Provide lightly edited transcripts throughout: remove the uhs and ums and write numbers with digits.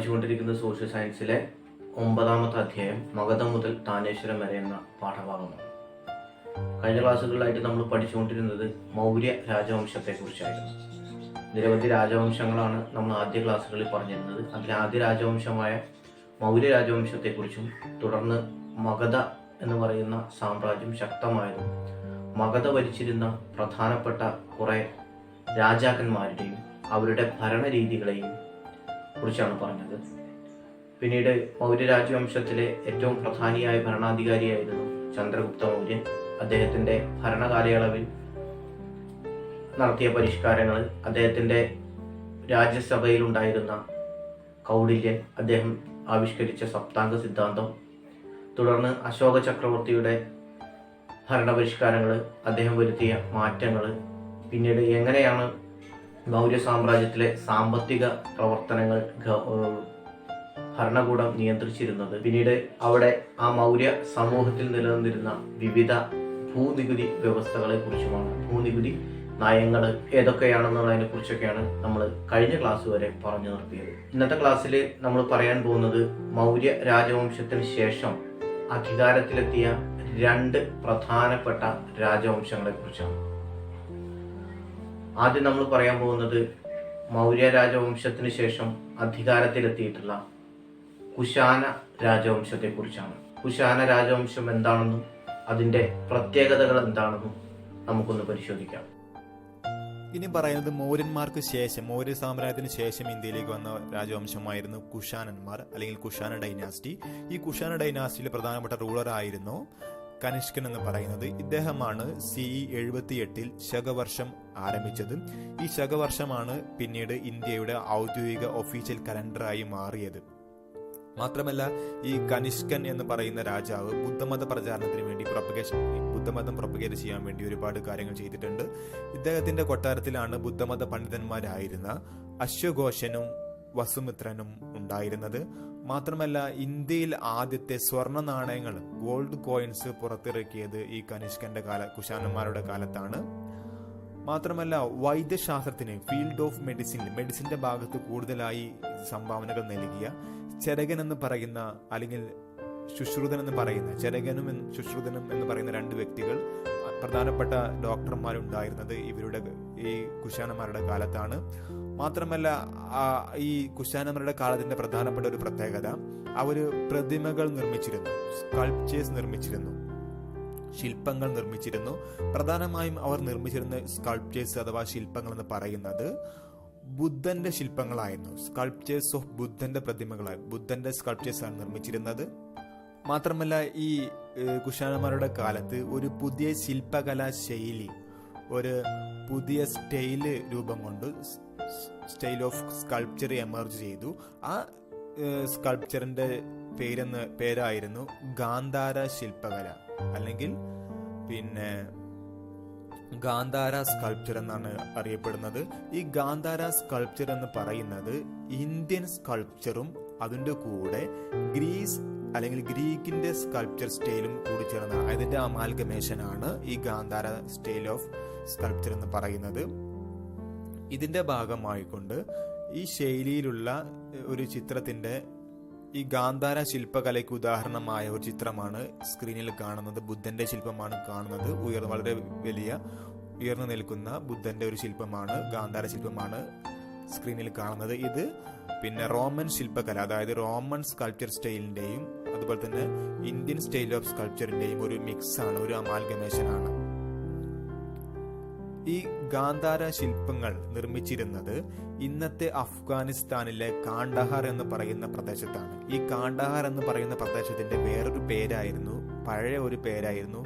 പഠിച്ചുകൊണ്ടിരിക്കുന്ന സോഷ്യൽ സയൻസിലെ 9ാമത്തെ അധ്യായം മഗധം മുതൽ താനേശ്വരം വരെ എന്ന പാഠഭാഗമാണ്. കഴിഞ്ഞ ക്ലാസ്സുകളിലായിട്ട് നമ്മൾ പഠിച്ചുകൊണ്ടിരുന്നത് മൗര്യ രാജവംശത്തെക്കുറിച്ചായിരുന്നു. നിരവധി രാജവംശങ്ങളാണ് നമ്മൾ ആദ്യ ക്ലാസ്സുകളിൽ പറഞ്ഞിരുന്നത്. അതിൽ ആദ്യ രാജവംശമായ മൗര്യ രാജവംശത്തെക്കുറിച്ചും തുടർന്ന് മഗധ എന്ന് പറയുന്ന സാമ്രാജ്യം ശക്തമായതും മഗധ ഭരിച്ചിരുന്ന പ്രധാനപ്പെട്ട കുറേ രാജാക്കന്മാരുടെയും അവരുടെ ഭരണരീതികളെയും കുറിച്ചാണ് പറഞ്ഞത്. പിന്നീട് മൗര്യ രാജവംശത്തിലെ ഏറ്റവും പ്രധാനിയായ ഭരണാധികാരിയായിരുന്നു ചന്ദ്രഗുപ്ത മൗര്യൻ. അദ്ദേഹത്തിൻ്റെ ഭരണകാലയളവിൽ നടത്തിയ പരിഷ്കാരങ്ങൾ, അദ്ദേഹത്തിൻ്റെ രാജ്യസഭയിലുണ്ടായിരുന്ന കൗടില്യൻ അദ്ദേഹം ആവിഷ്കരിച്ച സപ്താംഗ സിദ്ധാന്തം, തുടർന്ന് അശോക ചക്രവർത്തിയുടെ ഭരണപരിഷ്കാരങ്ങൾ, അദ്ദേഹം വരുത്തിയ മാറ്റങ്ങൾ, പിന്നീട് എങ്ങനെയാണ് മൗര്യ സാമ്രാജ്യത്തിലെ സാമ്പത്തിക പ്രവർത്തനങ്ങൾ ഭരണകൂടം നിയന്ത്രിച്ചിരുന്നത്, പിന്നീട് അവിടെ ആ മൗര്യ സമൂഹത്തിൽ നിലനിന്നിരുന്ന വിവിധ ഭൂനികുതി വ്യവസ്ഥകളെ കുറിച്ചുമാണ്, ഭൂനികുതി നയങ്ങൾ ഏതൊക്കെയാണെന്നുള്ളതിനെ കുറിച്ചൊക്കെയാണ് നമ്മൾ കഴിഞ്ഞ ക്ലാസ് വരെ പറഞ്ഞു നിർത്തിയത്. ഇന്നത്തെ ക്ലാസ്സിൽ നമ്മൾ പറയാൻ പോകുന്നത് മൗര്യ രാജവംശത്തിന് ശേഷം അധികാരത്തിലെത്തിയ 2 പ്രധാനപ്പെട്ട രാജവംശങ്ങളെ കുറിച്ചാണ്. ആദ്യം നമ്മൾ പറയാൻ പോകുന്നത് മൗര്യ രാജവംശത്തിന് ശേഷം അധികാരത്തിലെത്തിയിട്ടുള്ള കുശാന രാജവംശത്തെക്കുറിച്ചാണ്. കുശാന രാജവംശം എന്താണെന്നും അതിൻ്റെ പ്രത്യേകതകൾ എന്താണെന്നും നമുക്കൊന്ന് പരിശോധിക്കാം. ഇനി പറയുന്നത് മൗര്യന്മാർക്ക് ശേഷം, മൗര്യ സാമ്രാജ്യത്തിന് ശേഷം ഇന്ത്യയിലേക്ക് വന്ന രാജവംശമായിരുന്നു കുഷാനന്മാർ, അല്ലെങ്കിൽ കുഷാന ഡൈനാസ്റ്റി. ഈ കുഷാന ഡൈനാസ്റ്റിയിലെ പ്രധാനപ്പെട്ട റൂളർ ആയിരുന്നു കനിഷ്കൻ എന്ന് പറയുന്നത്. ഇദ്ദേഹമാണ് CE 78 ശകവർഷം ആരംഭിച്ചത്. ഈ ശകവർഷമാണ് പിന്നീട് ഇന്ത്യയുടെ ഔദ്യോഗിക ഒഫീഷ്യൽ കലണ്ടറായി മാറിയത്. മാത്രമല്ല, ഈ കനിഷ്കൻ എന്ന് പറയുന്ന രാജാവ് ബുദ്ധമത പ്രചാരണത്തിന് വേണ്ടി ബുദ്ധമതം പ്രൊപ്പഗേറ്റ് ചെയ്യാൻ വേണ്ടി ഒരുപാട് കാര്യങ്ങൾ ചെയ്തിട്ടുണ്ട്. ഇദ്ദേഹത്തിന്റെ കൊട്ടാരത്തിലാണ് ബുദ്ധമത പണ്ഡിതന്മാരായിരുന്ന അശ്വഘോഷനും വസുമിത്രനും ഉണ്ടായിരുന്നത്. മാത്രമല്ല, ഇന്ത്യയിൽ ആദ്യത്തെ സ്വർണ്ണ നാണയങ്ങൾ, ഗോൾഡ് കോയിൻസ് പുറത്തിറക്കിയത് ഈ കനിഷ്കന്റെ കുശാനന്മാരുടെ കാലത്താണ്. മാത്രമല്ല, വൈദ്യശാസ്ത്രത്തിന്, ഫീൽഡ് ഓഫ് മെഡിസിന്റെ ഭാഗത്ത് കൂടുതലായി സംഭാവനകൾ നൽകിയ ചരകൻ എന്ന് പറയുന്ന, അല്ലെങ്കിൽ ശുശ്രുതൻ എന്ന് പറയുന്ന, ചരകനും ശുശ്രുതനും എന്ന് പറയുന്ന 2 വ്യക്തികൾ, പ്രധാനപ്പെട്ട ഡോക്ടർമാരുണ്ടായിരുന്നത് ഈ കുശാനന്മാരുടെ കാലത്താണ്. മാത്രമല്ല, ഈ കുശാനന്മാരുടെ കാലത്തിന്റെ പ്രധാനപ്പെട്ട ഒരു പ്രത്യേകത, അവര് പ്രതിമകൾ നിർമ്മിച്ചിരുന്നു, സ്കൾപ്ചേഴ്സ് നിർമ്മിച്ചിരുന്നു, ശില്പങ്ങൾ നിർമ്മിച്ചിരുന്നു. പ്രധാനമായും അവർ നിർമ്മിച്ചിരുന്ന സ്കൾപ്ചേഴ്സ് അഥവാ ശില്പങ്ങൾ എന്ന് പറയുന്നത് ബുദ്ധന്റെ ശില്പങ്ങളായിരുന്നു. സ്കൾപ്ചേഴ്സ് ഓഫ് ബുദ്ധന്റെ പ്രതിമകളായി, ബുദ്ധന്റെ സ്കൾപ്ചേഴ്സ് ആണ് നിർമ്മിച്ചിരുന്നത്. മാത്രമല്ല, ഈ കുശാനന്മാരുടെ കാലത്ത് ഒരു പുതിയ ശില്പകലാ ശൈലി, ഒരു പുതിയ സ്റ്റൈല് രൂപം കൊണ്ട്, സ്റ്റൈൽ ഓഫ് സ്കൾപ്ചർ എമർജ് ചെയ്തു. ആ സ്കൾപ്ചറിന്റെ പേരായിരുന്നു ഗാന്ധാര ശില്പകല, അല്ലെങ്കിൽ ഗാന്ധാര സ്കൾപ്ചർ എന്നാണ് അറിയപ്പെടുന്നത്. ഈ ഗാന്ധാര സ്കൾപ്ചർ എന്ന് പറയുന്നത് ഇന്ത്യൻ സ്കൾപ്ചറും അതിന്റെ കൂടെ ഗ്രീക്കിന്റെ സ്കൾപ്ചർ സ്റ്റൈലും കൂടി ചേർന്നതാണ്. അതിന്റെ അമാൽഗമേഷൻ ആണ് ഈ ഗാന്ധാര സ്റ്റൈൽ ഓഫ് സ്കൾപ്ചർ എന്ന് പറയുന്നത്. ഇതിന്റെ ഭാഗമായിക്കൊണ്ട് ഈ ശൈലിയിലുള്ള ഒരു ചിത്രത്തിന്റെ, ഈ ഗാന്ധാര ശില്പകലയ്ക്ക് ഉദാഹരണമായ ഒരു ചിത്രമാണ് സ്ക്രീനിൽ കാണുന്നത്. ബുദ്ധന്റെ ശില്പമാണ് കാണുന്നത്. വളരെ ഉയർന്നു നിൽക്കുന്ന ബുദ്ധന്റെ ഒരു ശില്പമാണ്, ഗാന്ധാര ശില്പമാണ് സ്ക്രീനിൽ കാണുന്നത്. ഇത് റോമൻ ശില്പകല, അതായത് റോമൻ സ്കൾപ്ചർ സ്റ്റൈലിന്റെയും അതുപോലെ തന്നെ ഇന്ത്യൻ സ്റ്റൈൽ ഓഫ് സ്കൾപ്ചറിന്റെയും ഒരു മിക്സ് ആണ്, ഒരു അമാൽഗമേഷൻ ആണ്. ഈ ഗാന്ധാര ശില്പങ്ങൾ നിർമ്മിച്ചിരുന്നത് ഇന്നത്തെ അഫ്ഗാനിസ്ഥാനിലെ കാണ്ഡഹാർ എന്ന് പറയുന്ന പ്രദേശത്താണ്. ഈ കാണ്ഡഹാർ എന്ന് പറയുന്ന പ്രദേശത്തിന്റെ വേറൊരു പേരായിരുന്നു, പഴയ ഒരു പേരായിരുന്നു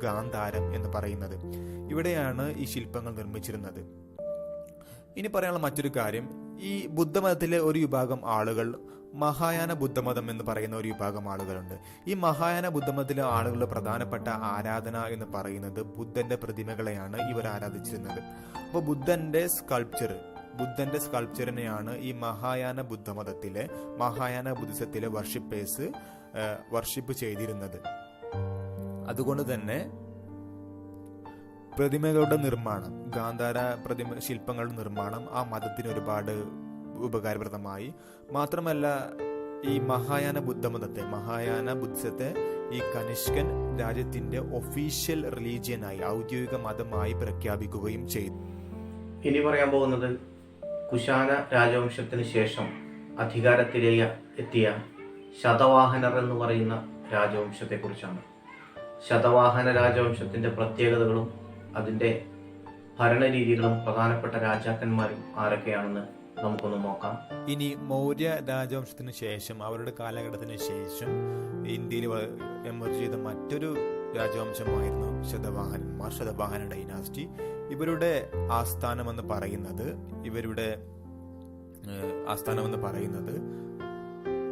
ഗാന്ധാരം എന്ന് പറയുന്നത്. ഇവിടെയാണ് ഈ ശില്പങ്ങൾ നിർമ്മിച്ചിരുന്നത്. ഇനി പറയാനുള്ള മറ്റൊരു കാര്യം, ഈ ബുദ്ധമതത്തിലെ ഒരു വിഭാഗം ആളുകൾ മഹായാന ബുദ്ധമതം എന്ന് പറയുന്ന ഒരു വിഭാഗം ആളുകളുണ്ട്. ഈ മഹായാന ബുദ്ധമതത്തിലെ ആളുകളുടെ പ്രധാനപ്പെട്ട ആരാധന എന്ന് പറയുന്നത് ബുദ്ധന്റെ പ്രതിമകളെയാണ് ഇവർ ആരാധിച്ചിരുന്നത്. അപ്പോൾ ബുദ്ധന്റെ സ്കൾപ്ചറിനെയാണ് ഈ മഹായാന ബുദ്ധിസത്തിലെ വർഷിപ്പേഴ്സ് വർഷിപ്പ് ചെയ്തിരുന്നത്. അതുകൊണ്ട് തന്നെ പ്രതിമകളുടെ നിർമ്മാണം, ഗാന്ധാര ശില്പങ്ങളുടെ നിർമ്മാണം ആ മതത്തിന് ഒരുപാട് ഉപകാരപ്രദമായി. മാത്രമല്ല ഈ മഹായാന ബുദ്ധമതത്തെ ഈ കനിഷ്കൻ രാജ്യത്തിന്റെ ഒഫീഷ്യൽ റിലീജിയനായി, ഔദ്യോഗിക മതമായി പ്രഖ്യാപിക്കുകയും ചെയ്തു. ഇനി പറയാൻ പോകുന്നത് കുശാന രാജവംശത്തിന് ശേഷം അധികാരത്തിലെത്തിയ ശതവാഹനർ എന്ന് പറയുന്ന രാജവംശത്തെക്കുറിച്ചാണ്. ശതവാഹന രാജവംശത്തിന്റെ പ്രത്യേകതകളും അതിന്റെ ഭരണരീതികളും പ്രധാനപ്പെട്ട രാജാക്കന്മാരും ആരൊക്കെയാണെന്ന് നമുക്കൊന്ന് നോക്കാം. ഇനി മൗര്യ രാജവംശത്തിന് ശേഷം, അവരുടെ കാലഘട്ടത്തിന് ശേഷം ഇന്ത്യയിൽ എമർജ് ചെയ്ത മറ്റൊരു രാജവംശമായിരുന്നു ശതവാഹന ഡൈനാസ്റ്റി. ഇവരുടെ ആസ്ഥാനമെന്ന് പറയുന്നത്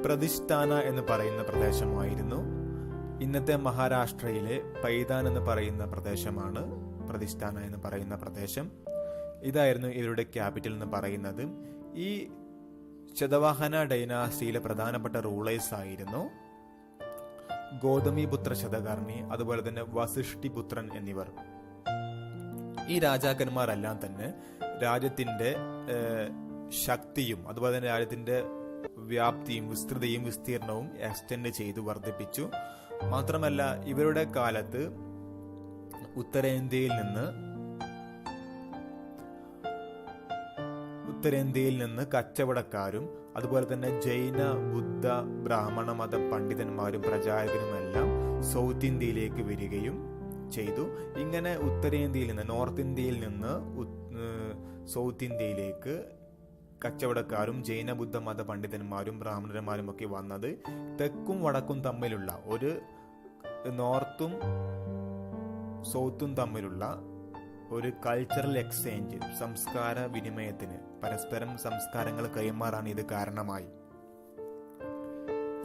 പ്രതിഷ്ഠാന എന്ന് പറയുന്ന പ്രദേശമായിരുന്നു. ഇന്നത്തെ മഹാരാഷ്ട്രയിലെ പൈതാൻ എന്ന് പറയുന്ന പ്രദേശമാണ് പ്രതിഷ്ഠാന എന്ന് പറയുന്ന പ്രദേശം. ഇതായിരുന്നു ഇവരുടെ ക്യാപിറ്റൽ എന്ന് പറയുന്നത്. ഈ ശതവാഹന ഡൈനാസ്റ്റിയിലെ പ്രധാനപ്പെട്ട റൂളേഴ്സ് ആയിരുന്നു ഗൗതമിപുത്ര ശതകർണി, അതുപോലെ തന്നെ വസിഷ്ഠിപുത്രൻ എന്നിവർ. ഈ രാജാക്കന്മാരെല്ലാം തന്നെ രാജ്യത്തിന്റെ ശക്തിയും അതുപോലെ തന്നെ രാജ്യത്തിന്റെ വ്യാപ്തിയും വിസ്തൃതിയും വിസ്തീർണവും എക്സ്റ്റെൻഡ് ചെയ്തു വർദ്ധിപ്പിച്ചു. മാത്രമല്ല ഇവരുടെ കാലത്ത് ഉത്തരേന്ത്യയിൽ നിന്ന് കച്ചവടക്കാരും അതുപോലെ തന്നെ ജൈന, ബുദ്ധ, ബ്രാഹ്മണ മത പണ്ഡിതന്മാരും പ്രചാരകരുമെല്ലാം സൗത്ത് ഇന്ത്യയിലേക്ക് വരികയും ചെയ്തു. ഇങ്ങനെ നോർത്ത് ഇന്ത്യയിൽ നിന്ന് സൗത്ത് ഇന്ത്യയിലേക്ക് കച്ചവടക്കാരും ജൈന, ബുദ്ധ മത പണ്ഡിതന്മാരും ബ്രാഹ്മണന്മാരും ഒക്കെ വന്നത് തെക്കും വടക്കും തമ്മിലുള്ള ഒരു നോർത്തും സൗത്തും തമ്മിലുള്ള ഒരു കൾച്ചറൽ എക്സ്ചേഞ്ച്, സംസ്കാര വിനിമയത്തിന്, പരസ്പരം സംസ്കാരങ്ങൾ കൈമാറാൻ ഇത് കാരണമായി.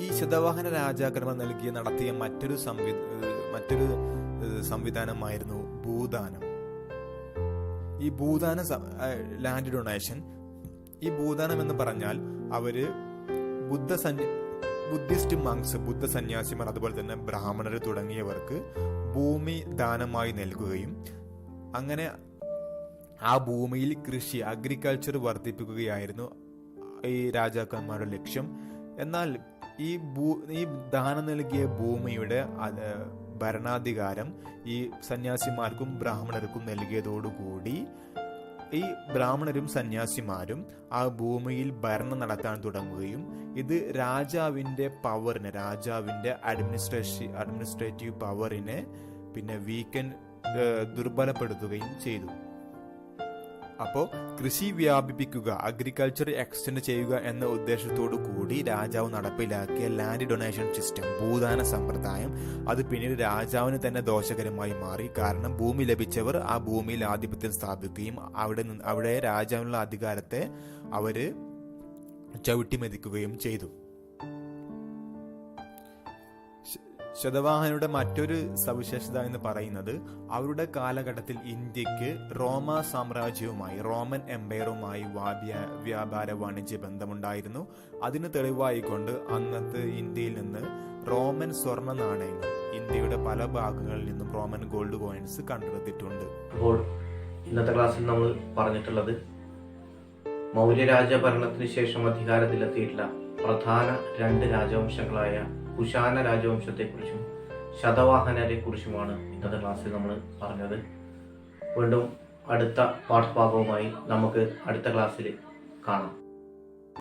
ഈ ശതവാഹന രാജാക്കന്മാർ നടത്തിയ മറ്റൊരു സംവിധാനമായിരുന്നു ഭൂദാനം. ഈ ഭൂദാന ലാൻഡ് ഡൊണേഷൻ, ഈ ഭൂദാനം എന്ന് പറഞ്ഞാൽ അവര് ബുദ്ധിസ്റ്റ് മങ്സ്, ബുദ്ധ സന്യാസിമാർ, അതുപോലെ തന്നെ ബ്രാഹ്മണർ തുടങ്ങിയവർക്ക് ഭൂമി ദാനമായി നൽകുകയും അങ്ങനെ ആ ഭൂമിയിൽ അഗ്രികൾച്ചർ വർദ്ധിപ്പിക്കുകയായിരുന്നു ഈ രാജാക്കന്മാരുടെ ലക്ഷ്യം. എന്നാൽ ഈ ദാനം നൽകിയ ഭൂമിയുടെ ഭരണാധികാരം ഈ സന്യാസിമാർക്കും ബ്രാഹ്മണർക്കും നൽകിയതോടുകൂടി ഈ ബ്രാഹ്മണരും സന്യാസിമാരും ആ ഭൂമിയിൽ ഭരണം നടത്താൻ തുടങ്ങുകയും ഇത് രാജാവിന്റെ അഡ്മിനിസ്ട്രേറ്റീവ് പവറിനെ പിന്നെ ദുർബലപ്പെടുത്തുകയും ചെയ്തു. അപ്പോൾ കൃഷി വ്യാപിപ്പിക്കുക, അഗ്രികൾച്ചർ എക്സ്റ്റെൻഡ് ചെയ്യുക എന്ന ഉദ്ദേശത്തോടു കൂടി രാജാവ് നടപ്പിലാക്കിയ ലാൻഡ് ഡൊണേഷൻ സിസ്റ്റം, ഭൂദാന സമ്പ്രദായം, അത് പിന്നീട് രാജാവിന് തന്നെ ദോഷകരമായി മാറി. കാരണം ഭൂമി ലഭിച്ചവർ ആ ഭൂമിയിൽ ആധിപത്യം സ്ഥാപിക്കുകയും അവിടെ രാജാവിനുള്ള അധികാരത്തെ അവര് ചവിട്ടിമെതിക്കുകയും ചെയ്തു. ശതവാഹനരുടെ മറ്റൊരു സവിശേഷത എന്ന് പറയുന്നത് അവരുടെ കാലഘട്ടത്തിൽ ഇന്ത്യക്ക് റോമൻ എംപയറുമായി വ്യാപാര വാണിജ്യ ബന്ധമുണ്ടായിരുന്നു. അതിന് തെളിവായിക്കൊണ്ട് അന്നത്തെ ഇന്ത്യയിൽ നിന്ന് റോമൻ സ്വർണ്ണ നാണയങ്ങൾ, ഇന്ത്യയുടെ പല ഭാഗങ്ങളിൽ നിന്നും റോമൻ ഗോൾഡ് കോയിൻസ് കണ്ടെടുത്തിട്ടുണ്ട്. അപ്പോൾ ഇന്നത്തെ ക്ലാസ്സിൽ നമ്മൾ പറഞ്ഞിട്ടുള്ളത് മൗര്യരാജ ഭരണത്തിന് ശേഷം അധികാരത്തിലെത്തിയിട്ടുള്ള പ്രധാന 2 രാജവംശങ്ങളായ കുശാന രാജവംശത്തെക്കുറിച്ചും ശതവാഹനരെ കുറിച്ചുമാണ് ഇന്നത്തെ ക്ലാസ്സിൽ നമ്മൾ പറഞ്ഞത്. വീണ്ടും അടുത്ത പാഠഭാഗവുമായി നമുക്ക് അടുത്ത ക്ലാസ്സിൽ കാണാം.